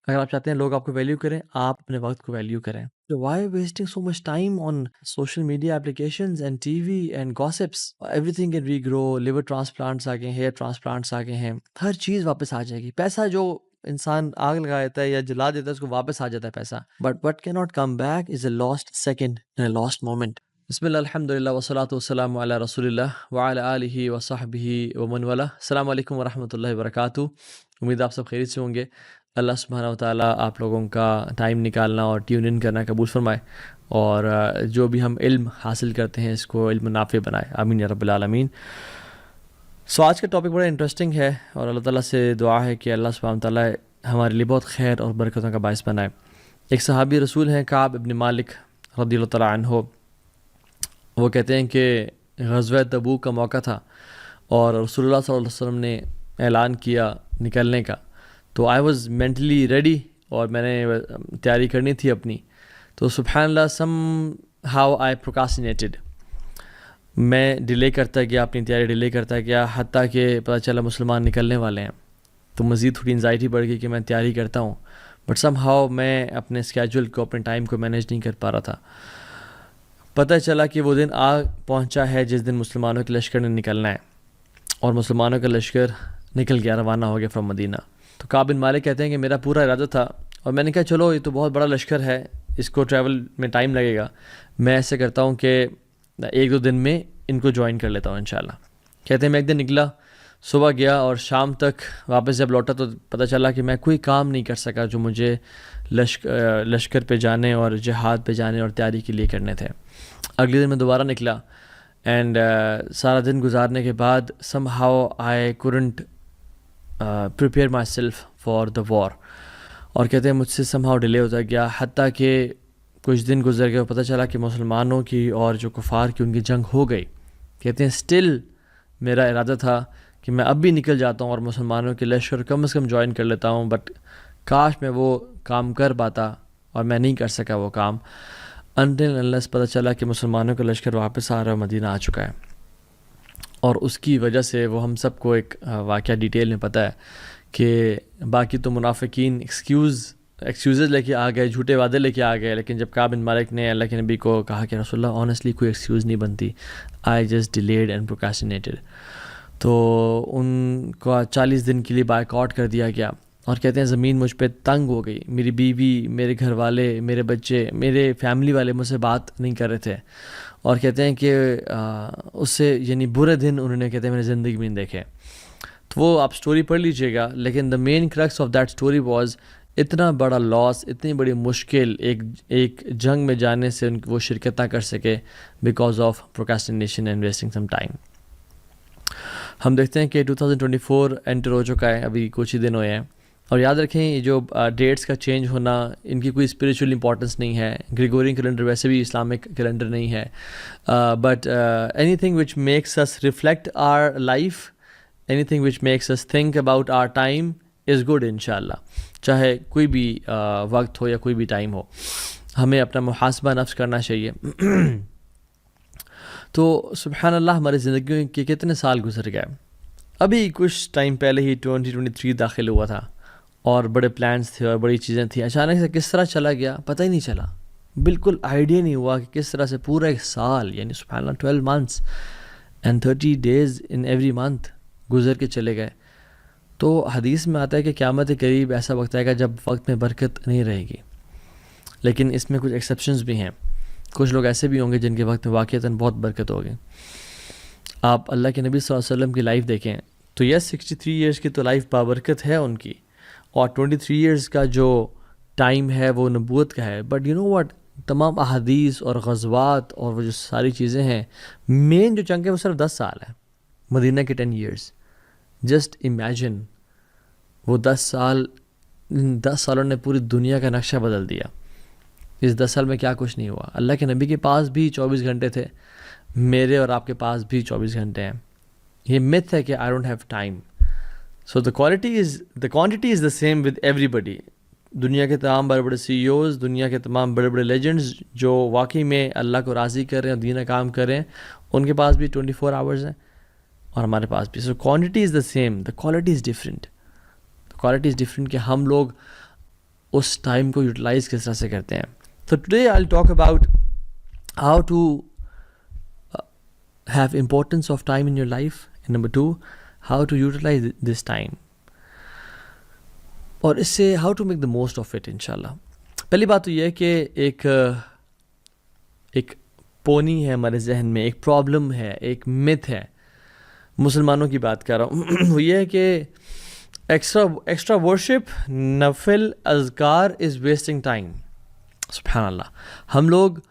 اگر آپ چاہتے ہیں لوگ آپ کو ویلیو کریں، آپ اپنے وقت کو ویلیو کریں. So why wasting so much time on social media applications and TV and gossips? Everything can regrow. Liver transplants آ گئے ہیں, hair transplants آ گئے ہیں, ہر چیز واپس آ جائے گی. پیسہ جو انسان آگ لگا دیتا ہے یا جلا دیتا ہے اس کو واپس آ جاتا ہے پیسہ. But what cannot come back is a lost second and a lost moment. بسم اللہ الحمدللہ والصلاۃ والسلام علی رسول اللہ وعلی آلہ وصحبہ ومن والہ. السلام علیکم ورحمۃ اللہ وبرکاتہ. امید آپ سب خیریت سے ہوں گے. اللہ سبحانہ وتعالیٰ آپ لوگوں کا ٹائم نکالنا اور ٹیون ان کرنا قبول فرمائے، اور جو بھی ہم علم حاصل کرتے ہیں اس کو علم نافع بنائے. آمین یا رب العالمین. سو آج کا ٹاپک بڑا انٹرسٹنگ ہے اور اللہ تعالیٰ سے دعا ہے کہ اللہ سبحانہ وتعالیٰ ہمارے لیے بہت خیر اور برکتوں کا باعث بنائے. ایک صحابی رسول ہیں کعب ابن مالک رضی اللہ تعالیٰ عنہ. وہ کہتے ہیں کہ غزوہ تبوک کا موقع تھا اور رسول اللہ صلی اللہ علیہ وسلم نے اعلان کیا نکلنے کا. تو آئی واز مینٹلی ریڈی اور میں نے تیاری کرنی تھی اپنی. تو سبحان اللہ سم ہاؤ آئی پروکاسٹینیٹڈ. میں ڈیلے کرتا گیا، اپنی تیاری ڈیلے کرتا گیا، حتیٰ کہ پتہ چلا مسلمان نکلنے والے ہیں. تو مزید تھوڑی انزائٹی بڑھ گئی کہ میں تیاری کرتا ہوں، بٹ سم ہاؤ میں اپنے اسکیجول کو، اپنے ٹائم کو مینیج نہیں کر پا رہا تھا. پتہ چلا کہ وہ دن آ پہنچا ہے جس دن مسلمانوں کے لشکر نے نکلنا ہے، اور مسلمانوں کا لشکر نکل گیا، روانہ ہو گیا فرام مدینہ. تو کعب بن مالک کہتے ہیں کہ میرا پورا ارادہ تھا اور میں نے کہا چلو یہ تو بہت بڑا لشکر ہے، اس کو ٹریول میں ٹائم لگے گا، میں ایسے کرتا ہوں کہ 1-2 دن میں ان کو جوائن کر لیتا ہوں انشاءاللہ. کہتے ہیں میں ایک دن نکلا، صبح گیا اور شام تک واپس جب لوٹا تو پتہ چلا کہ میں کوئی کام نہیں کر سکا جو مجھے لشکر پہ جانے اور جہاد پہ جانے اور تیاری کے لیے کرنے تھے. اگلے دن میں دوبارہ نکلا اینڈ سارا دن گزارنے کے بعد some how I couldn't prepare myself for the war. اور کہتے ہیں مجھ سے سم ہاؤ ڈیلے ہوتا گیا، حتیٰ کہ کچھ دن گزر گئے اور پتہ چلا کہ مسلمانوں کی اور جو کفار کی ان کی جنگ ہو گئی. کہتے ہیں اسٹل میرا ارادہ تھا کہ میں اب بھی نکل جاتا ہوں اور مسلمانوں کے لشکر کم از کم جوائن کر لیتا ہوں، بٹ کاش میں وہ کام کر پاتا اور میں نہیں کر سکا وہ کام. until unless پتہ چلا کہ مسلمانوں کا لشکر واپس آ رہا ہے، مدینہ آ چکا ہے. اور اس کی وجہ سے وہ ہم سب کو ایک واقعہ ڈیٹیل میں پتہ ہے کہ باقی تو منافقین ایکسکیوزز لے کے آ گئے، جھوٹے وعدے لے کے آ گئے، لیکن جب کعب بن مالک نے اللہ کے نبی کو کہا کہ رسول اللہ آنیسٹلی کوئی ایکسکیوز نہیں بنتی، آئی جسٹ ڈیلیڈ اینڈ پروکاسٹینیٹڈ، تو ان کو 40 دن کے لیے بائیک آؤٹ کر دیا گیا. اور کہتے ہیں زمین مجھ پہ تنگ ہو گئی، میری بیوی، میرے گھر والے، میرے بچے، میرے فیملی والے مجھ سے بات نہیں کر رہے تھے. اور کہتے ہیں کہ اس سے یعنی برے دن انہوں نے کہتے ہیں میری زندگی میں نہیں دیکھے. تو وہ آپ سٹوری پڑھ لیجئے گا، لیکن the main crux of that story was اتنا بڑا لاس، اتنی بڑی مشکل ایک جنگ میں جانے سے وہ شرکت نہ کر سکے because of procrastination and wasting some time. ہم دیکھتے ہیں کہ 2024 انٹر ہو چکا ہے، ابھی کچھ ہی دن ہوئے ہیں. اور یاد رکھیں یہ جو ڈیٹس کا چینج ہونا، ان کی کوئی اسپریچول امپورٹنس نہیں ہے. گریگورین کیلنڈر ویسے بھی اسلامک کیلنڈر نہیں ہے، but anything which makes us reflect our life, anything which makes us think about our time is good انشاءاللہ. چاہے کوئی بھی وقت ہو یا کوئی بھی ٹائم ہو، ہمیں اپنا محاسبہ نفس کرنا چاہیے. تو سبحان اللہ ہماری زندگیوں کے کتنے سال گزر گئے. ابھی کچھ ٹائم پہلے ہی 2023 داخل ہوا تھا اور بڑے پلانس تھے اور بڑی چیزیں تھیں، اچانک سے کس طرح چلا گیا پتہ ہی نہیں چلا. بالکل آئیڈیا نہیں ہوا کہ کس طرح سے پورا ایک سال، یعنی سبحان اللہ 12 months and 30 days in every month گزر کے چلے گئے. تو حدیث میں آتا ہے کہ قیامت قریب ایسا وقت آئے گا جب وقت میں برکت نہیں رہے گی. لیکن اس میں کچھ ایکسیپشنز بھی ہیں. کچھ لوگ ایسے بھی ہوں گے جن کے وقت میں واقعتاً بہت برکت ہوگی. آپ اللہ کے نبی صلی اللہ علیہ وسلم کی لائف دیکھیں تو یس 63 ایئرس کی تو لائف بابرکت ہے ان کی، اور 23 ایئرس کا جو ٹائم ہے وہ نبوت کا ہے. بٹ یو نو واٹ، تمام احادیث اور غزوات اور وہ جو ساری چیزیں ہیں، مین جو چنک ہے وہ صرف 10 سال ہے. مدینہ کے 10 ایئرس. جسٹ امیجن وہ 10 سالوں نے پوری دنیا کا نقشہ بدل دیا. اس 10 سال میں کیا کچھ نہیں ہوا. اللہ کے نبی کے پاس بھی 24 گھنٹے تھے، میرے اور آپ کے پاس بھی 24 گھنٹے ہیں. یہ myth ہے کہ I don't have time. So the quantity is the same with everybody. دنیا کے تمام بڑے بڑے CEOs، دنیا کے تمام بڑے بڑے لیجنڈز جو واقعی میں اللہ کو راضی کر رہے ہیں اور دین کام کر رہے ہیں، ان کے پاس بھی 24 hours ہیں اور ہمارے پاس بھی. So quantity is the same, the quality is different. The quality is different کہ ہم لوگ اس ٹائم کو یوٹیلائز کس طرح سے کرتے ہیں. تو today I will talk about how to have importance of time in your life, and number 2 how to utilize this time, اور اس سے how to make the most of it انشاءاللہ. پہلی بات تو یہ ہے کہ ایک پونی ہے ہمارے ذہن میں، ایک پرابلم ہے، ایک myth ہے، مسلمانوں کی بات کر رہا ہوں. وہ یہ ہے کہ ایکسٹرا ورشپ، نفل اذکار از ویسٹنگ ٹائم. سبحان اللہ. ہم لوگ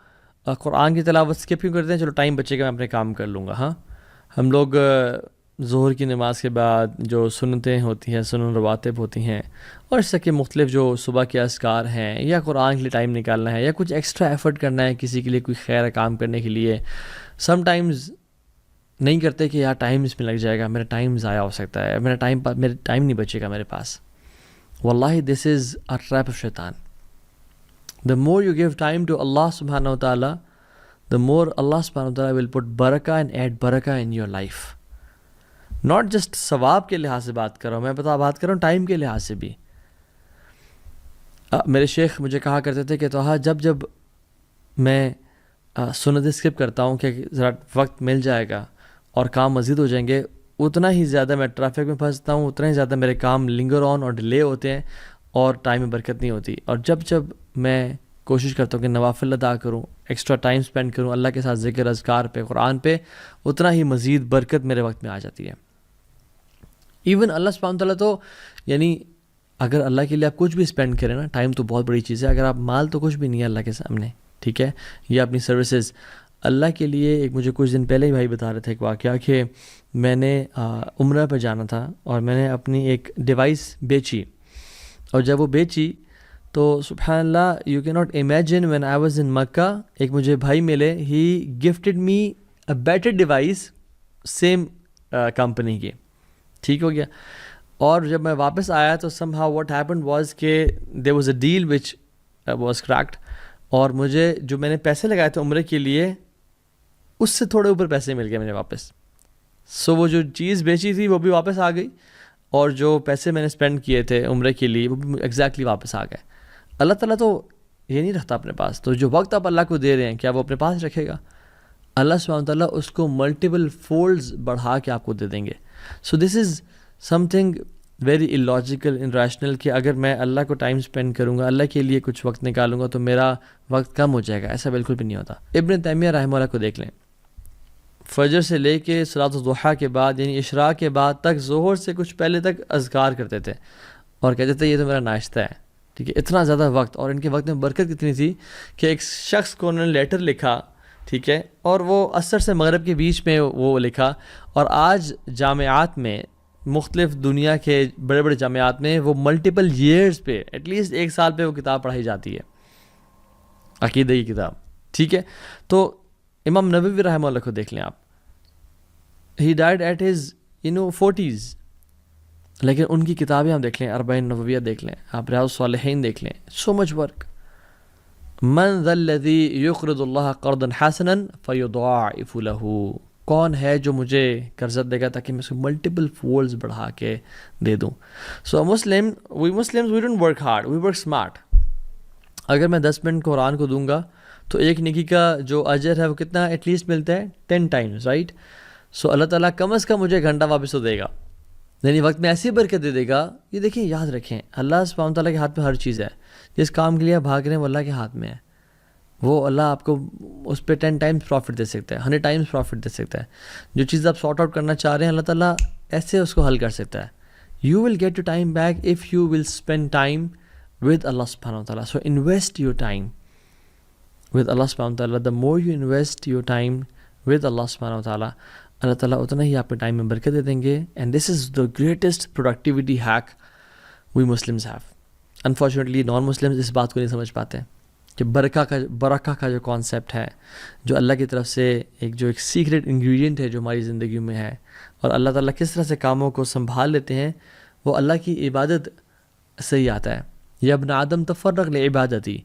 قرآن کی تلاوت اسکپ کیوں کرتے ہیں؟ چلو ٹائم بچے گا، میں اپنے کام کر لوں گا. ہاں، ہم لوگ ظہر کی نماز کے بعد جو سنتیں ہوتی ہیں، سنن رواتب ہوتی ہیں، اور اس طرح کے مختلف جو صبح کے اذکار ہیں، یا قرآن کے لیے ٹائم نکالنا ہے، یا کچھ ایکسٹرا ایفرٹ کرنا ہے کسی کے لیے، کوئی خیر کام کرنے کے لیے، سم ٹائمز نہیں کرتے کہ یار ٹائم اس میں لگ جائے گا، میرا ٹائم ضائع ہو سکتا ہے، میرا ٹائم نہیں بچے گا میرے پاس. واللہ دس از اے ٹریپ آف شیطان. The more you give time to Allah subhanahu wa ta'ala, the more Allah subhanahu wa ta'ala will put barakah and add barakah in your life. Not just ثواب کے لحاظ سے بات کر رہا ہوں، میں بات کر رہا ہوں ٹائم کے لحاظ سے بھی. میرے شیخ مجھے کہا کرتے تھے کہ توہا جب میں سنت اسکپ کرتا ہوں کہ ذرا وقت مل جائے گا اور کام مزید ہو جائیں گے، اتنا ہی زیادہ میں ٹریفک میں پھنستا ہوں، اتنا ہی زیادہ میرے کام لنگر آن اور ڈیلے ہوتے ہیں، اور ٹائم میں برکت نہیں ہوتی. اور جب میں کوشش کرتا ہوں کہ نوافل ادا کروں، ایکسٹرا ٹائم سپینڈ کروں اللہ کے ساتھ ذکر اذکار پہ، قرآن پہ، اتنا ہی مزید برکت میرے وقت میں آ جاتی ہے. ایون اللہ سبحانہ وتعالیٰ تو یعنی اگر اللہ کے لیے آپ کچھ بھی اسپینڈ کریں نا، ٹائم تو بہت بڑی چیز ہے. اگر آپ مال تو کچھ بھی نہیں ہے اللہ کے سامنے، ٹھیک ہے، یا اپنی سروسز اللہ کے لیے. ایک مجھے کچھ دن پہلے ہی بھائی بتا رہے تھے ایک واقعہ کہ میں نے عمرہ پہ جانا تھا، اور میں نے اپنی ایک ڈیوائس بیچی، اور جب وہ بیچی تو سبحان اللہ you can not imagine when I was in Makkah, ایک مجھے بھائی ملے، he gifted me a better device same company کی. ٹھیک ہو گیا. اور جب میں واپس آیا تو some how what happened was کہ there was a deal which was cracked, اور مجھے جو میں نے پیسے لگائے تھے عمرے کے لیے، اس سے تھوڑے اوپر پیسے مل گئے مجھے واپس. سو وہ جو چیز بیچی تھی وہ بھی واپس آ گئی، اور جو پیسے میں نے اسپینڈ کیے تھے عمرے کے لیے وہ بھی ایگزیکٹلی واپس آ گئے. اللہ تعالیٰ تو یہ نہیں رکھتا اپنے پاس. تو جو وقت آپ اللہ کو دے رہے ہیں کیا وہ اپنے پاس رکھے گا؟ اللہ سبحانہ وتعالیٰ اس کو ملٹیپل فولڈز بڑھا کے آپ کو دے دیں گے. So this is something very illogical irrational کہ اگر میں اللہ کو ٹائم اسپینڈ کروں گا، اللہ کے لیے کچھ وقت نکالوں گا تو میرا وقت کم ہو جائے گا. ایسا بالکل بھی نہیں ہوتا. ابن تیمیہ رحمہ اللہ کو دیکھ لیں، فجر سے لے کے صلاۃ الضحیٰ کے بعد یعنی اشراق کے بعد تک، ظہر سے کچھ پہلے تک اذکار کرتے تھے، اور کہتے تھے یہ تو میرا ناشتہ ہے. ٹھیک ہے، اتنا زیادہ وقت، اور ان کے وقت میں برکت کتنی تھی کہ ایک شخص کو انہوں نے لیٹر لکھا، ٹھیک ہے، اور وہ عصر سے مغرب کے بیچ میں وہ لکھا. اور آج جامعات میں، مختلف دنیا کے بڑے بڑے جامعات میں وہ ملٹیپل ایئرز پہ، ایٹ لیسٹ 1 سال پہ وہ کتاب پڑھائی جاتی ہے، عقیدہ کی کتاب. ٹھیک ہے. تو امام نووی رحمہ اللہ کو دیکھ لیں آپ، ہی ڈائڈ ایٹ ہز 40s، لیکن ان کی کتابیں آپ دیکھ لیں، 40 نوویہ دیکھ لیں، آپ ریاض الصالحین دیکھ لیں، سو مچ ورک. من ذا الذی یقرض اللہ قرضا حسنا فیضاعف له، کون ہے جو مجھے قرض دے گا تاکہ میں اس کو ملٹیپل فولڈز بڑھا کے دے دوں. So we Muslims we don't work hard, we work smart. اگر میں 10 منٹ قرآن کو دوں گا تو ایک نیکی کا جو اجر ہے وہ کتنا ایٹ لیسٹ ملتا ہے 10 ٹائمز، رائٹ. سو اللہ تعالیٰ کم از کم مجھے گھنٹہ واپس تو دے گا، یعنی وقت میں ایسی برکت دے دے گا. یہ دیکھیں، یاد رکھیں، اللہ سبحانہ تعالیٰ کے ہاتھ میں ہر چیز ہے. جس کام کے لیے آپ بھاگ رہے ہیں وہ اللہ کے ہاتھ میں ہے. وہ اللہ آپ کو اس پہ 10 ٹائمز پروفٹ دے سکتا ہے، 100 ٹائمز پروفٹ دے سکتا ہے. جو چیز آپ سارٹ آؤٹ کرنا چاہ رہے ہیں اللہ تعالیٰ ایسے اس کو حل کر سکتا ہے. You will get your time back if you will spend time with Allah سبحانہ تعالیٰ. So invest your time with Allah سبحانہ تعالیٰ. The more you invest your time with Allah سبحانہ تعالیٰ، اللہ تعالیٰ اتنا ہی آپ کے ٹائم میں برکت دے دیں گے. And this is the greatest productivity hack we Muslims have. Unfortunately non Muslims اس بات کو نہیں سمجھ پاتے کہ برکہ کا جو کانسیپٹ ہے، جو اللہ کی طرف سے ایک سیکریٹ انگریڈینٹ ہے جو ہماری زندگی میں ہے، اور اللہ تعالیٰ کس طرح سے کاموں کو سنبھال لیتے ہیں، وہ اللہ کی عبادت سے ہی آتا ہے. یا ابن آدم تفرغ لعبادتی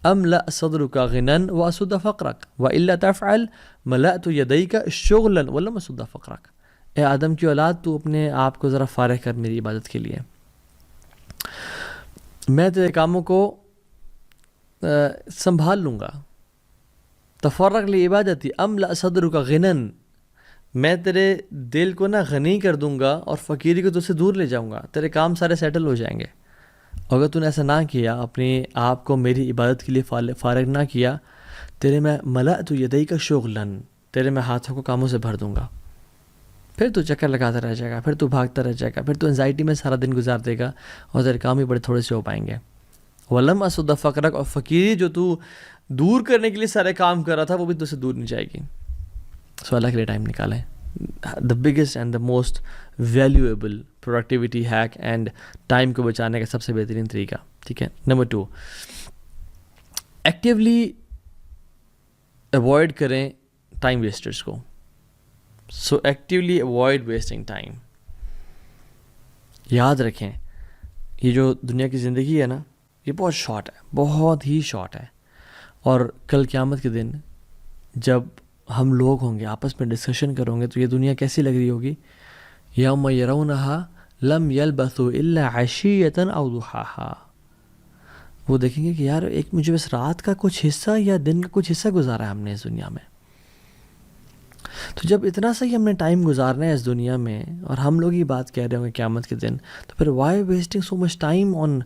املأ صدرک غنا واسد فقرک والا تفعل ملأت یدیک شغلا ولم اسد فقرک. اے آدم کی اولاد، تو اپنے آپ کو ذرا فارغ کر میری عبادت کے لیے. میں تیرے کاموں کو سنبھال لوں گا. تفرغ لعبادتی املأ صدرک غنن، میں تیرے دل کو نا غنی کر دوں گا اور فقیری کو تجھ سے دور لے جاؤں گا. تیرے کام سارے سیٹل ہو جائیں گے. اگر تو نے ایسا نہ کیا، اپنے آپ کو میری عبادت کے لیے فارغ نہ کیا، تیرے میں ملأت یدیک شغلاً، تیرے میں ہاتھوں کو کاموں سے بھر دوں گا. پھر تو چکر لگاتا رہ جائے گا، پھر تو بھاگتا رہ جائے گا، پھر تو انزائٹی میں سارا دن گزار دے گا اور تیرے کام ہی بڑے تھوڑے سے ہو پائیں گے. ولم اسد فقرک، اور فقیری جو تو دور کرنے کے لیے سارے کام کر رہا تھا وہ بھی تجھ سے دور نہیں جائے گی. سو اللہ کے لیے ٹائم نکالیں. The biggest and the most valuable productivity hack and time کو بچانے کا سب سے بہترین طریقہ. ٹھیک ہے. نمبر 2، ایکٹیولی اوائڈ کریں ٹائم ویسٹرس کو. سو ایکٹیولی اوائڈ ویسٹنگ ٹائم. یاد رکھیں یہ جو دنیا کی زندگی ہے نا، یہ بہت شارٹ ہے، بہت ہی شارٹ ہے. اور کل قیامت کے دن جب ہم لوگ ہوں گے آپس میں ڈسکشن کروں گے تو یہ دنیا کیسی لگ رہی ہوگی. یوم یرونہا لم یلبثوا الا عشیۃ او ضحاہا. وہ دیکھیں گے کہ یار ایک مجھے بس رات کا کچھ حصہ یا دن کا کچھ حصہ گزارا ہے ہم نے اس دنیا میں. تو جب اتنا سا ہی ہم نے ٹائم گزارنا ہے اس دنیا میں اور ہم لوگ ہی بات کہہ رہے ہوں گے قیامت کے دن، تو پھر why wasting so much time on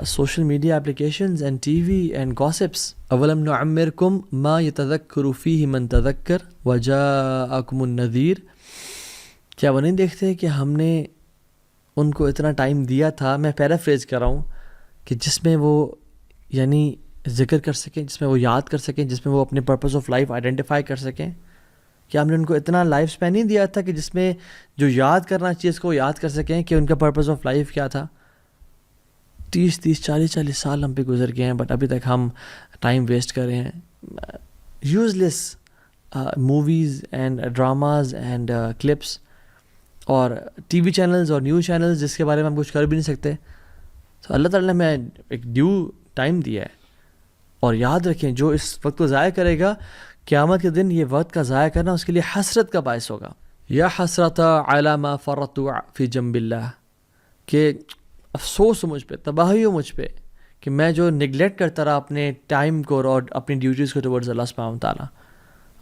social media applications and TV and gossips. اولم نعمرکم ما یتذکر فیہ من تذکر وجاءکم النذیر. کیا وہ نہیں دیکھتے کہ ہم نے ان کو اتنا ٹائم دیا تھا، میں پیرافریز کر رہا ہوں، کہ جس میں وہ یعنی ذکر کر سکیں، جس میں وہ یاد کر سکیں، جس میں وہ اپنے پرپز آف لائف آئیڈینٹیفائی کر سکیں. کہ ہم نے ان کو اتنا لائف اسپین نہیں دیا تھا کہ جس میں جو یاد کرنا چاہیے اس کو یاد کر سکیں کہ ان کا پرپز آف لائف کیا تھا. 30 سال ہم پہ گزر گئے ہیں، بٹ ابھی تک ہم ٹائم ویسٹ کر رہے ہیں use less movies and dramas and clips اور ٹی وی چینلز اور نیوز چینلز جس کے بارے میں ہم کچھ کر بھی نہیں سکتے. تو اللہ تعالیٰ نے ہمیں ایک ڈیو ٹائم دیا ہے. اور یاد رکھیں جو اس وقت کو ضائع کرے گا قیامت کے دن یہ وقت کا ضائع کرنا اس کے لیے حسرت کا باعث ہوگا. یا حسرت علی ما فرطت فی جنب اللہ، کہ افسوس ہو مجھ پہ، تباہی ہو مجھ پہ کہ میں جو نگلیکٹ کرتا رہا اپنے ٹائم کو اور اپنی ڈیوٹیز کو ٹورڈز اللہ سبحانہ وتعالیٰ.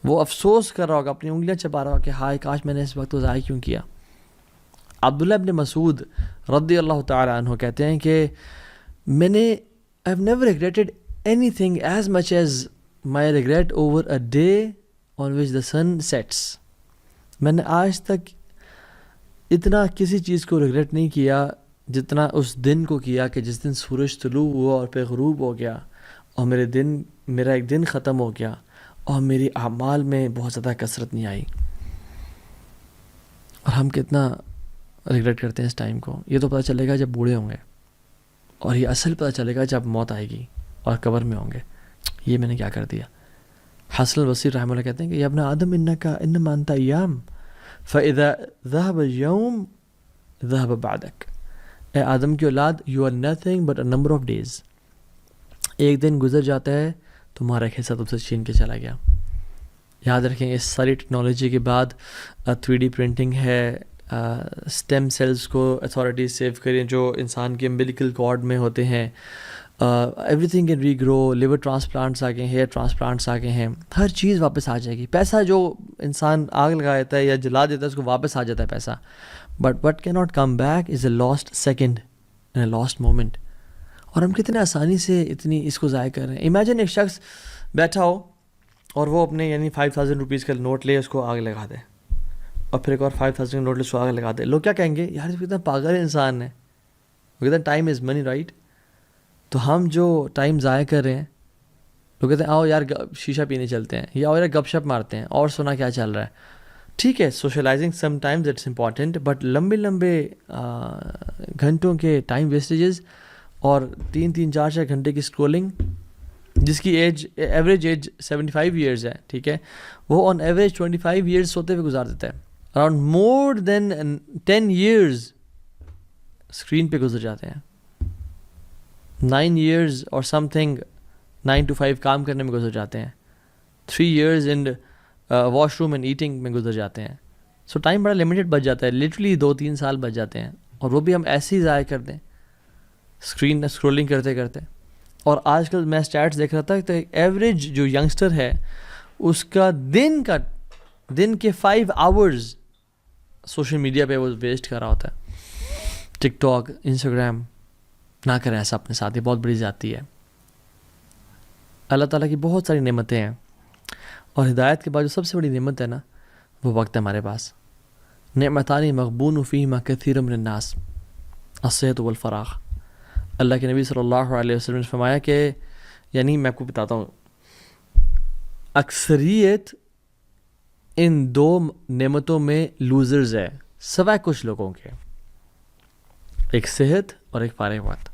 وہ افسوس کر رہا ہوگا، اپنی انگلیاں چبا رہا ہوگا کہ ہائے کاش میں نے اس وقت کو ضائع کیوں کیا. عبداللہ ابن مسعود رضی اللہ تعالیٰ عنہ کہتے ہیں کہ میں نے I have never regretted anything as much as my regret over a day on which the sun sets. میں نے آج تک اتنا کسی چیز کو ریگریٹ نہیں کیا جتنا اس دن کو کیا کہ جس دن سورج طلوع ہوا اور پھر غروب ہو گیا اور میرا ایک دن ختم ہو گیا اور میری اعمال میں بہت زیادہ کثرت نہیں آئی. اور ہم کتنا ریگریٹ کرتے ہیں اس ٹائم کو. یہ تو پتہ چلے گا جب بوڑھے ہوں گے، اور یہ اصل پتہ چلے گا جب موت آئے گی اور قبر میں ہوں گے یہ میں نے کیا کر دیا. حسن البصری رحمہ اللہ کہتے ہیں کہ یا ابن آدم انما انت ایام فاذا ذهب اليوم ذهب بعدك. اے آدم کی اولاد you are nothing but a number of days. ایک دن گزر جاتا ہے تمہارا ایک حصہ تم سے چھین کے چلا گیا. یاد رکھیں اس ساری ٹیکنالوجی کے بعد 3D پرنٹنگ ہے، اسٹیم سیلز کو اتھارٹیز سیو کریں جو انسان کے امبلیکل کارڈ میں ہوتے ہیں. Everything can regrow. Liver transplants آ گئے ہیں، ہیئر ٹرانسپلانٹس آ گئے ہیں. ہر چیز واپس آ جائے گی. پیسہ جو انسان آگ لگا دیتا ہے یا جلا دیتا ہے اس کو واپس آ جاتا ہے پیسہ. بٹ وٹ کی not come back is a last second and a last moment. اور ہم کتنے آسانی سے اتنی اس کو ضائع کر رہے ہیں. امیجن ایک شخص بیٹھا ہو اور وہ اپنے یعنی 5000 روپیز کا نوٹ لے اس کو آگ لگا دے، اور پھر ایک اور 5000 کا نوٹ لے اس کو آگ لگا دے. لوگ کیا کہیں گے؟ یار کتنا پاگل انسان ہے. وہ کہتے ہیں ٹائم از منی، رائٹ. تو ہم جو ٹائم ضائع کر رہے ہیں، لوگ کہتے ہیں آؤ یار شیشہ پینے چلتے ہیں، یا آؤ یار گپ شپ مارتے ہیں اور سنا کیا چل رہا ہے. ٹھیک ہے socialising sometimes it's important, but لمبے گھنٹوں کے ٹائم ویسٹیجز اور 3-4 گھنٹے کی اسکرولنگ، جس کی ایوریج ایج 75 ایئرز ہے، ٹھیک ہے، وہ آن ایوریج 25 ایئرز سوتے ہوئے گزار دیتا ہے. اراؤنڈ مور دین 10 ایئرز اسکرین پہ گزر جاتے ہیں. 9 ایئرز اور سم تھنگ 9 to 5 کام کرنے میں گزر جاتے ہیں. 3 years in wash room and eating میں گزر جاتے ہیں. سو ٹائم بڑا لمیٹڈ بچ جاتا ہے. لٹرلی 2-3 سال بچ جاتے ہیں، اور وہ بھی ہم ایسے ہی ضائع کر دیں. اسکرین اسکرولنگ کرتے کرتے. اور آج کل میں اسٹیٹس دیکھ رہا تھا کہ ایوریج جو ینگسٹر ہے اس کا دن کے 5 hours سوشل میڈیا پہ وہ ویسٹ کر رہا ہوتا ہے. ٹک ٹاک، انسٹاگرام. نہ کریں ایسا اپنے ساتھ، یہ بہت بڑی زیادتی ہے. اللہ تعالیٰ کی بہت ساری نعمتیں ہیں، اور ہدایت کے بعد جو سب سے بڑی نعمت ہے نا وہ وقت ہے ہمارے پاس. نعمتان مغبون فیہما کثیر من الناس الصحت والفراغ. اللہ کے نبی صلی اللہ علیہ وسلم نے فرمایا کہ یعنی میں آپ کو بتاتا ہوں، اکثریت ان 2 نعمتوں میں لوزرز ہے سوائے کچھ لوگوں کے. ایک صحت اور ایک فارغ وقت.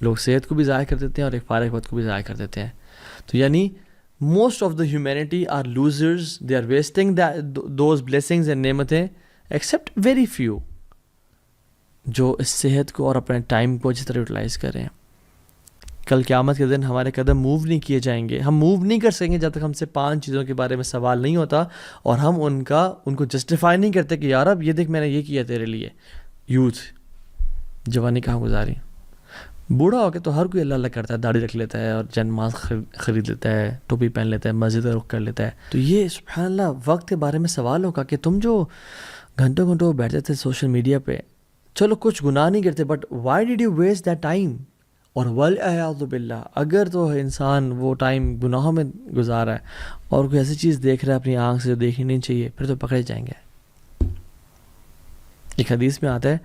لوگ صحت کو بھی ضائع کر دیتے ہیں اور ایک فارغ وقت کو بھی ضائع کر دیتے ہیں. تو یعنی most of the humanity are losers, they are wasting those blessings and نعمتیں، ایکسیپٹ ویری فیو جو اس صحت کو اور اپنے ٹائم کو اچھی طرح یوٹیلائز کریں. کل قیامت کے دن ہمارے قدم موو نہیں کیے جائیں گے. ہم موو نہیں کر سکیں گے جب تک ہم سے 5 چیزوں کے بارے میں سوال نہیں ہوتا اور ہم ان کو جسٹیفائی نہیں کرتے کہ یار اب یہ دیکھ میں نے یہ کیا تیرے لیے. یوتھ، جوانی کہاں گزاری. بوڑھا ہو کے تو ہر کوئی اللہ اللہ کرتا ہے، داڑھی رکھ لیتا ہے اور جنماز خرید لیتا ہے، ٹوپی پہن لیتا ہے، مسجد رخ کر لیتا ہے. تو یہ سبحان اللہ وقت کے بارے میں سوال ہوگا کہ تم جو گھنٹوں گھنٹوں بیٹھتے تھے سوشل میڈیا پہ، چلو کچھ گناہ نہیں کرتے، but why did you waste that time? اور والعیاذ باللہ اگر تو انسان وہ ٹائم گناہوں میں گزارا ہے اور کوئی ایسی چیز دیکھ رہا ہے اپنی آنکھ سے جو دیکھنی نہیں چاہیے، پھر تو پکڑے جائیں گے. ایک حدیث میں آتا ہے،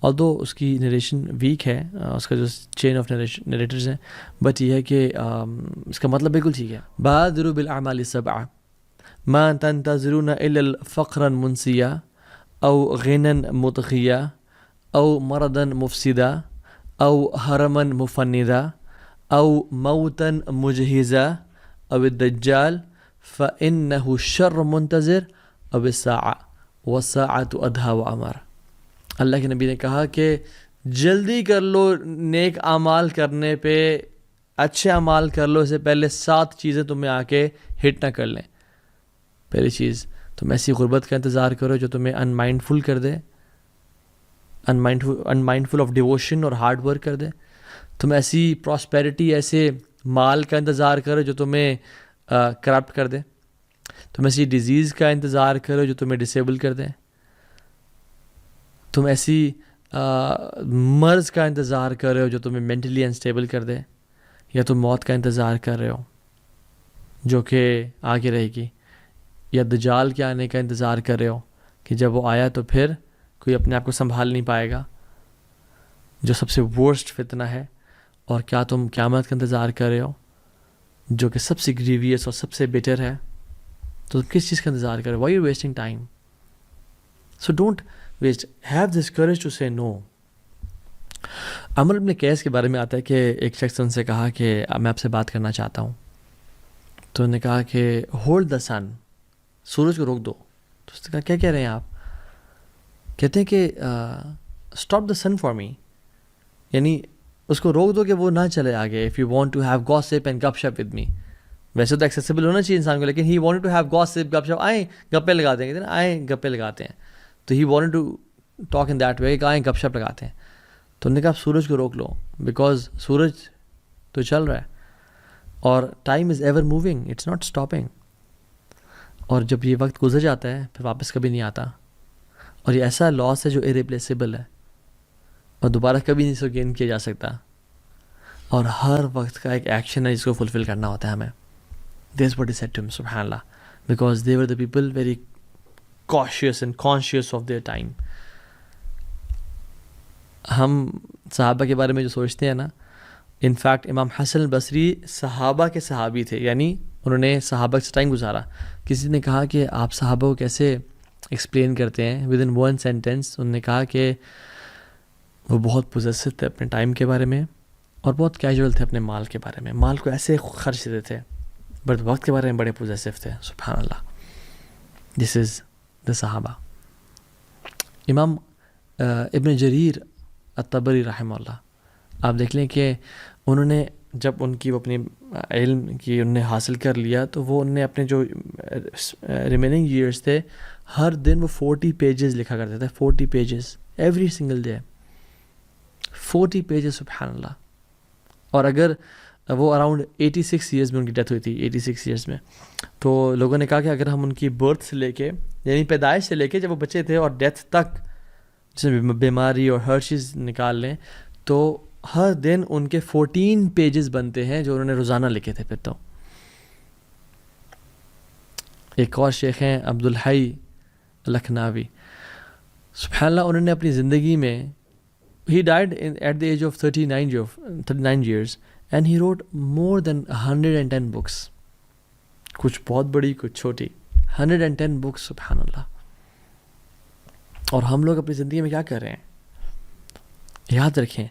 although اس کی نریشن ویک ہے، اس کا جو چین آف نریٹرز ہیں، بٹ یہ ہے کہ اس کا مطلب بالکل ٹھیک ہے. بادروا بالاعمال السبع ما تنتظرون الا الفقرا منسیا او غنا مطغیا او مرضا مفسدا او حرما مفندا او موتا مجہزا او الدجال فانه شر منتظر او الساعة والساعة ادہا وامر. اللہ کے نبی نے کہا کہ جلدی کر لو نیک اعمال کرنے پہ، اچھے اعمال کر لو، اس سے پہلے 7 چیزیں تمہیں آ کے ہٹ نہ کر لیں. پہلی چیز، تم ایسی غربت کا انتظار کرو جو تمہیں ان مائنڈفل کر دے، ان مائنڈفل آف ڈیووشن اور ہارڈ ورک کر دے. تم ایسی پراسپیرٹی، ایسے مال کا انتظار کرو جو تمہیں کرپٹ کر دے. تم ایسی ڈیزیز کا انتظار کرو جو تمہیں ڈسیبل کر دے. تم ایسی مرض کا انتظار کر رہے ہو جو تمہیں مینٹلی انسٹیبل کر دے، یا تم موت کا انتظار کر رہے ہو جو کہ آگے رہے گی، یا دجال کے آنے کا انتظار کر رہے ہو کہ جب وہ آیا تو پھر کوئی اپنے آپ کو سنبھال نہیں پائے گا، جو سب سے ورسٹ فتنہ ہے. اور کیا تم قیامت کا انتظار کر رہے ہو جو کہ سب سے گریویس اور سب سے بیٹر ہے؟ تو تم کس چیز کا انتظار کر رہے ہو؟ Why you wasting time? So don't waste, have this courage to say no. عمر بن قیس کے بارے میں آتا ہے کہ ایک شخص ان سے کہا کہ میں آپ سے بات کرنا چاہتا ہوں. تو انہوں نے کہا کہ ہولڈ دا سن، سورج کو روک دو. تو اس نے کہا کیا کہہ رہے ہیں آپ؟ کہتے ہیں کہ stop the sun for me, یعنی اس کو روک دو کہ وہ نہ چلے آگے. If you want to have gossip and گپ شپ ود می، ویسے تو ایکسیسیبل ہونا چاہیے انسان کو، لیکن he wanted to have gossip, گپ شپ، آئیں گپے لگاتے ہیں، آئیں گپے لگاتے ہیں. تو he wanted to talk in that way کہ آئیں گپ شپ لگاتے ہیں. تو انہوں نے کہا آپ سورج کو روک لو، بیکاز سورج تو چل رہا ہے اور time is ever moving, it's not stopping. اور جب یہ وقت گزر جاتا ہے پھر واپس کبھی نہیں آتا، اور یہ ایسا لاس ہے جو ارریپلیسیبل ہے اور دوبارہ کبھی نہیں اس کو گین کیا جا سکتا. اور ہر وقت کا ایک ایکشن ہے جس کو فلفل کرنا ہوتا ہے ہمیں. That's what is said to ہم، سبحان اللہ، because they were the people very cautious and conscious of their time. ہم صحابہ کے بارے میں جو سوچتے ہیں نا، انفیکٹ امام حسن البصری صحابہ کے صحابی تھے، یعنی انہوں نے صحابہ سے ٹائم گزارا. کسی نے کہا کہ آپ صحابہ کو کیسے ایکسپلین کرتے ہیں ود ان 1 sentence؟ انہوں نے کہا کہ وہ بہت پوزیسو تھے اپنے ٹائم کے بارے میں اور بہت کیجول تھے اپنے مال کے بارے میں. مال کو ایسے خرچ دیتے تھے، بٹ وقت کے بارے میں بڑے پوزیسو تھے. سبحان اللہ، دس از دا صحابہ. امام ابن جریر الطبری رحمہ اللہ، آپ دیکھ لیں کہ انہوں نے جب ان کی وہ اپنی علم کی انہوں نے حاصل کر لیا تو وہ انہوں نے اپنے جو ریمیننگ ایئرس تھے ہر دن وہ 40 pages لکھا کرتے تھے. 40 pages every single day. 40 pages, سبحان اللہ. اور اگر وہ اراؤنڈ 86 ایئرز میں ان کی ڈیتھ ہوئی تھی, 86 ایئرز میں. تو لوگوں نے کہا کہ اگر ہم ان کی برتھ سے لے کے, یعنی پیدائش سے لے کے جب وہ بچے تھے اور ڈیتھ تک, جس میں بیماری اور ہر چیز نکال لیں, تو ہر دن ان کے 14 پیجز بنتے ہیں جو انہوں نے روزانہ لکھے تھے. پھر تو ایک اور شیخ ہیں عبدالحی لکھناوی, سبحان اللہ, انہوں نے اپنی زندگی میں, he died at the age of 39 years and he wrote more than 110 books, کچھ بہت بڑی کچھ چھوٹی, 110 books, سبحان اللہ. اور ہم لوگ اپنی زندگی میں کیا کر رہے ہیں؟ یاد رکھیں,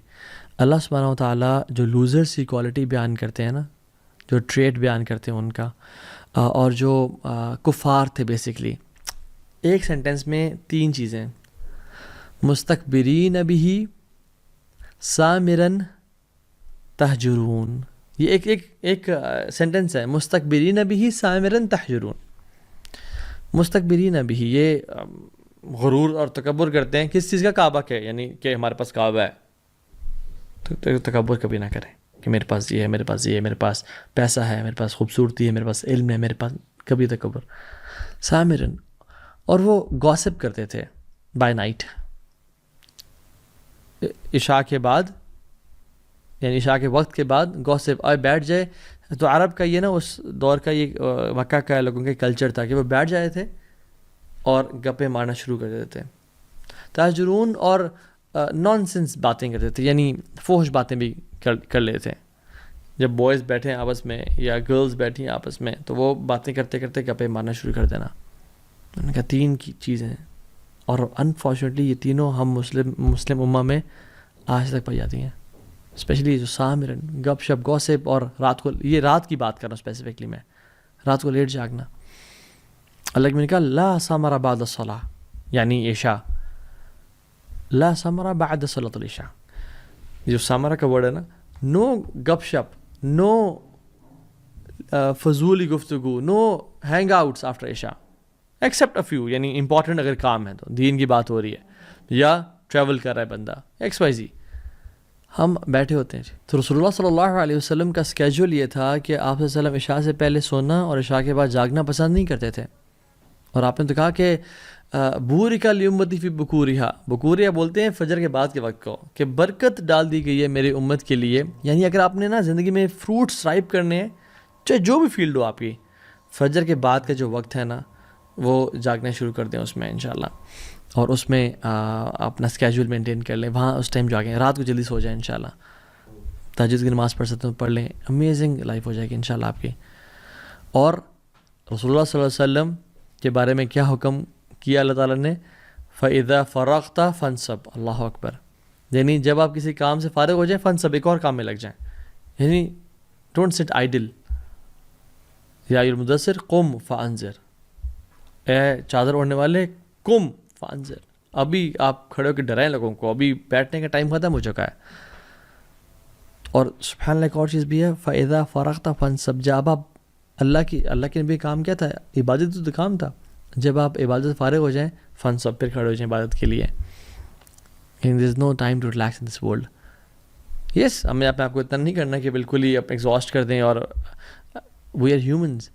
اللہ سبحانہ و تعالیٰ جو لوزرس کی کوالٹی بیان کرتے ہیں نا, جو ٹریٹ بیان کرتے ہیں ان کا, اور جو کفار تھے بیسکلی, ایک سینٹنس میں 3 چیزیں, مستکبرین بہ سامرن تہجرون. یہ ایک سینٹنس ہے, مستکبرین بہ سامرن تہجرون. مستکبرین بہ, یہ غرور اور تکبر کرتے ہیں کس چیز کا؟ کعبہ کے, یعنی کہ ہمارے پاس کعبہ ہے. تو تکبر کبھی نہ کریں کہ میرے پاس یہ ہے, میرے پاس یہ ہے, میرے پاس پیسہ ہے, میرے پاس خوبصورتی ہے, میرے پاس علم ہے, میرے پاس, کبھی تکبر. سامرن, اور وہ گوسپ کرتے تھے بائی نائٹ, عشاء کے بعد, یعنی عشاء کے وقت کے بعد گوسپ آئے بیٹھ جائے. تو عرب کا یہ نا اس دور کا یہ مکہ کا لوگوں کے کلچر تھا کہ وہ بیٹھ جائے تھے اور گپے مارنا شروع کر دیتے تھے. تاجرون, اور نان سینس باتیں کرتے تھے, یعنی فحش باتیں بھی کر لیتے تھے. جب بوائز بیٹھے ہیں آپس میں یا گرلز بیٹھی ہیں آپس میں, تو وہ باتیں کرتے کرتے گپے مارنا شروع کر دینا. انہوں نے کہا 3 کی چیزیں ہیں, اور انفارچونیٹلی یہ تینوں ہم مسلم امہ میں آج تک پائی جاتی ہیں. اسپیشلی جو سامرن, گپ شپ, گوسپ, اور رات کو, یہ رات کی بات کر رہا ہوں اسپیسیفکلی میں, رات کو لیٹ جاگنا. اللہ کے میں نے کہا لا ثمر بعد الصلاۃ, یعنی عشاء, لا ثمر بعد صلاۃ العشاء. جو ثمرہ کا ورڈ ہے نا, نو گپ شپ, نو فضولی گفتگو, نو ہینگ آؤٹس آفٹر عشاء ایکسیپٹ اے فیو, یعنی امپورٹنٹ اگر کام ہے تو, دین کی بات ہو رہی ہے یا ٹریول کر رہا ہے بندہ, ایکس وائی زی, ہم بیٹھے ہوتے ہیں. تو رسول اللہ صلی اللہ علیہ وسلم کا اسکیجول یہ تھا کہ آپ صلی اللہ علیہ وسلم عشاء سے پہلے سونا اور عشاء کے بعد جاگنا پسند نہیں کرتے تھے. اور آپ نے تو کہا کہ بورک لامتی فی بکورہا, بکوریا بولتے ہیں فجر کے بعد کے وقت کو, کہ برکت ڈال دی گئی ہے میری امت کے لیے. یعنی اگر آپ نے نا زندگی میں فروٹس رائپ کرنے ہیں, چاہے جو بھی فیلڈ ہو آپ کی, فجر کے بعد کا جو وقت ہے نا, وہ جاگنا شروع کر دیں اس میں انشاءاللہ, اور اس میں اپنا اسکیجول مینٹین کر لیں, وہاں اس ٹائم جاگیں, رات کو جلدی سو جائیں انشاءاللہ, تہجد کی نماز پڑھ سکتے ہیں پڑھ لیں, امیزنگ لائف ہو جائے گی انشاءاللہ آپ کی. اور رسول اللہ صلی اللہ علیہ وسلم کے بارے میں کیا حکم کیا اللہ تعالیٰ نے؟ فَإِذَا فَرَغْتَ فَانْصَبْ, اللہ اکبر, یعنی جب آپ کسی کام سے فارغ ہو جائیں, فنصب, ایک اور کام میں لگ جائیں, یعنی ڈونٹ سٹ آئیڈل. یا ایھا المدثر قم فانذر, اے چادر اوڑھنے والے قم فانذر, ابھی آپ کھڑے ہو کے ڈرائیں لوگوں کو, ابھی بیٹھنے کا ٹائم ختم ہو چکا ہے. اور سبحان اللہ ایک اور چیز بھی ہے, فَإِذَا فَرَغْتَ فَانْصَبْ, جب آپ اللہ کے نبی کام کیا تھا؟ عبادت تو کام تھا. جب آپ عبادت سے فارغ ہو جائیں, فانصب, پھر کھڑے ہو جائیں عبادت کے لیے. there is no time to relax in this world. یس, ہمیں آپ کو اتنا نہیں کرنا کہ بالکل ہی آپ ایگزاسٹ کر دیں, اور وی آر ہیومنز,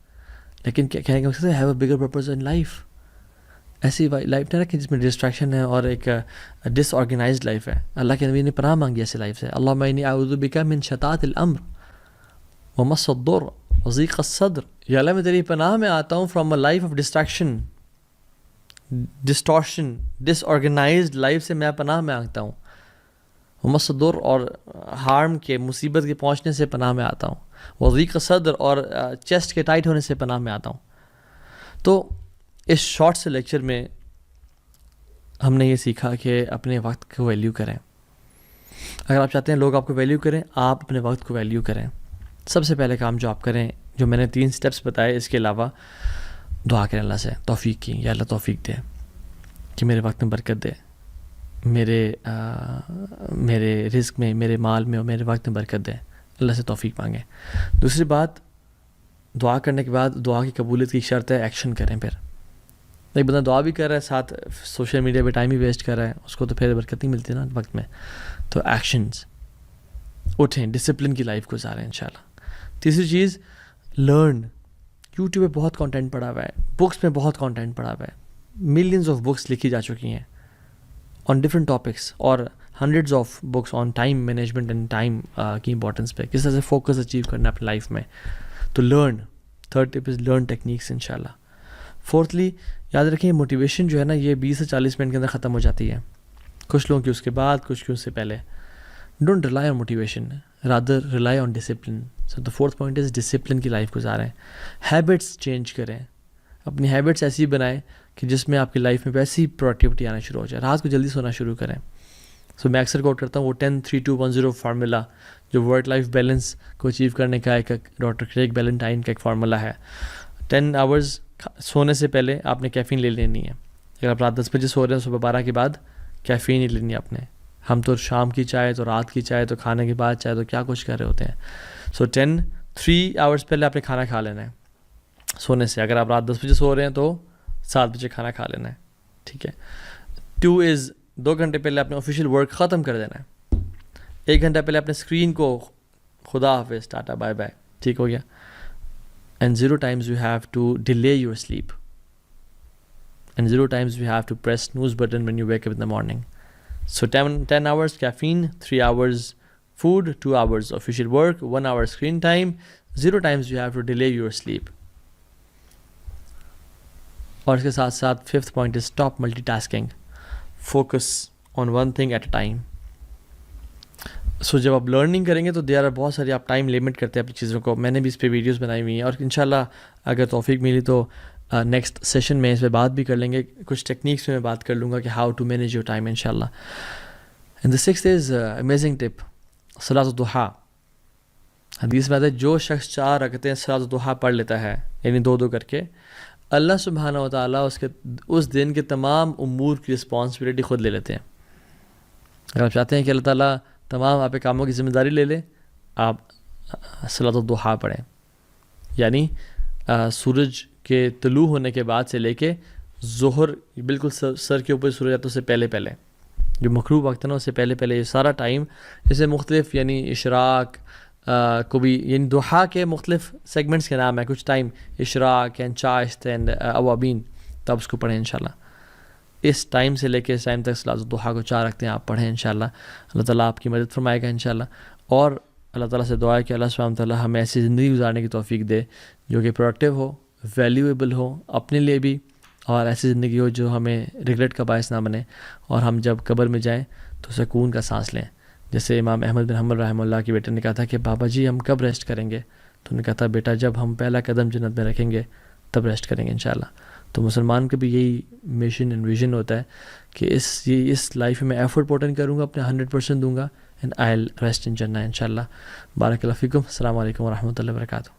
لیکن کیا کہنے کا مقصد ہے, have a bigger purpose in life. ایسی لائف نہ رکھیں جس میں ڈسٹریکشن ہے اور ایک ڈس آرگنائزڈ لائف ہے. اللہ کے نبی نے پناہ مانگی ایسی لائف سے, اللہم انی اعوذ بک من شتات الامر ومس الضر وضیق الصدر. یا اللہ میں تیری پناہ میں آتا ہوں from a life of distraction, distortion, disorganized life سے میں پناہ میں آتا ہوں. ومس الضر, اور ہارم کے, مصیبت کے پہنچنے سے پناہ میں آتا ہوں. وضیق الصدر, اور چیسٹ کے ٹائٹ ہونے سے پناہ میں آتا ہوں. تو اس شارٹ سے لیکچر میں ہم نے یہ سیکھا کہ اپنے وقت کو ویلیو کریں. اگر آپ چاہتے ہیں لوگ آپ کو ویلیو کریں, آپ اپنے وقت کو ویلیو کریں. سب سے پہلے کام جو آپ کریں, جو میں نے 3 سٹیپس بتائے, اس کے علاوہ دعا کریں اللہ سے توفیق کی, یا اللہ توفیق دے کہ میرے وقت میں برکت دے, میرے رزق میں, میرے مال میں اور میرے وقت میں برکت دے. اللہ سے توفیق مانگیں. دوسری بات, دعا کرنے کے بعد دعا کی قبولیت کی شرط ہے ایکشن کریں. پھر ایک بندہ دعا بھی کر رہا ہے ساتھ سوشل میڈیا پہ ٹائم ہی ویسٹ کر رہا ہے, اس کو تو پھر برکت نہیں ملتی نا وقت میں. تو ایکشنز اٹھیں, ڈسپلن کی لائف گزاریں انشاءاللہ. تیسری چیز, لرن. یوٹیوب پہ بہت کانٹینٹ پڑا ہوا ہے, بکس میں بہت کانٹینٹ پڑا ہوا ہے, ملینز آف بکس لکھی جا چکی ہیں آن ڈفرنٹ ٹاپکس, اور hundreds of books on time management and time کی امپورٹنس پہ, کس طرح سے فوکس اچیو کرنا ہے اپنی لائف میں. تو learn. Third tip is learn techniques انشاءاللہ. فورتھلی, یاد رکھیں موٹیویشن جو ہے نا یہ 20 سے 40 منٹ کے اندر ختم ہو جاتی ہے, کچھ لوگوں کی اس کے بعد, کچھ کی اس سے پہلے. Don't rely on motivation, rather rely on discipline. So the fourth point is discipline کی لائف گزاریں. ہیبٹس چینج کریں, اپنی ہیبٹس ایسی بنائیں کہ جس میں آپ کی لائف میں ویسی پروڈکٹیوٹی آنا شروع ہو جائے. رات کو جلدی سونا شروع کریں. سو میں اکثر کوٹ کرتا ہوں وہ 10-3-2-1-0 فارمولا, جو ورک لائف بیلنس کو اچیو کرنے کا ایک ڈاکٹر کریگ بیلنٹائن کا ایک فارمولا ہے. 10 آورز سونے سے پہلے آپ نے کیفین لے لینی ہے. اگر آپ رات 10 بجے سو رہے ہیں, صبح 12 کے بعد کیفین ہی لینی ہے آپ نے. ہم تو شام کی چائے, تو رات کی چائے, تو کھانے کے بعد چائے, تو کیا کچھ کر رہے ہوتے ہیں. سو 3 آورز پہلے آپ نے کھانا کھا لینا ہے سونے سے. اگر آپ رات 10 بجے سو رہے ہیں تو 7 بجے کھانا کھا لینا ہے, ٹھیک ہے. 2 از 2 گھنٹے پہلے آپ نے آفیشیل ورک ختم کر دینا ہے. 1 گھنٹہ پہلے اپنے اسکرین کو خدا حافظ, ٹاٹا بائے بائے, ٹھیک ہو گیا. And 0 times you have to delay your sleep. And 0 times you have to press snooze button when you wake up in the morning. So 10 hours caffeine, 3 hours food, 2 hours official work, 1 hour screen time. 0 times you have to delay your sleep. اور اس کے ساتھ ساتھ fifth point is stop multitasking. Focus on one thing at a time. سو جب آپ learning کریں گے تو there are بہت ساری, آپ ٹائم لمٹ کرتے ہیں اپنی چیزوں کو. میں نے بھی اس پہ ویڈیوز بنائی ہوئی ہیں, اور انشاءاللہ اگر توفیق ملی تو نیکسٹ سیشن میں اس پہ بات بھی کر لیں گے. کچھ ٹیکنیکس میں بات کر لوں گا کہ how to manage your time انشاءاللہ. And the sixth is amazing tip, صلاۃ الضحیٰ. حدیث میں آتا ہے جو شخص 4 رکعتیں صلاۃ الضحیٰ پڑھ لیتا ہے, یعنی 2 کر کے, اللہ سبحانہ و تعالیٰ اس دن کے تمام امور کی رسپانسبلٹی خود لے لیتے ہیں. اگر آپ چاہتے ہیں کہ اللہ تعالیٰ تمام آپ کے کاموں کی ذمہ داری لے لے, آپ صلاۃ الضحیٰ پڑھیں. یعنی سورج کے طلوع ہونے کے بعد سے لے کے ظہر, بالکل سر کے اوپر سورج آتا ہے اس سے پہلے جو مغرب وقت ہے نا, اس سے پہلے یہ سارا ٹائم, اسے مختلف یعنی اشراق کو بھی, یعنی ضحیٰ کے مختلف سیگمنٹس کے نام ہیں. کچھ ٹائم اشراق اینڈ چاشت اینڈ اوابین, تب اس کو پڑھیں انشاءاللہ. اس ٹائم سے لے کے اس ٹائم تک صلاۃ الضحیٰ کو 4 رکھتے ہیں آپ پڑھیں انشاءاللہ. اللہ تعالیٰ آپ کی مدد فرمائے گا انشاءاللہ. اور اللہ تعالیٰ سے دعا ہے کہ اللہ سبحانہ تعالیٰ ہمیں ایسی زندگی گزارنے کی توفیق دے جو کہ پروڈکٹیو ہو, ویلیویبل ہو اپنے لیے بھی, اور ایسی زندگی ہو جو ہمیں ریگریٹ کا باعث نہ بنے, اور ہم جب قبر میں جائیں تو سکون کا سانس لیں. جیسے امام احمد بن حنبل رحمہ اللہ کی بیٹے نے کہا تھا کہ بابا جی ہم کب ریسٹ کریں گے, تو انہوں نے کہا تھا بیٹا جب ہم پہلا قدم جنت میں رکھیں گے تب ریسٹ کریں گے انشاءاللہ. تو مسلمان کا بھی یہی مشن اینڈ ویژن ہوتا ہے کہ اس لائف میں ایفرٹ پوٹن کروں گا, اپنے 100% دوں گا, and I will rest in جنہ انشاءاللہ. بارک اللہ فیکم. السلام علیکم ورحمۃ اللہ وبرکاتہ.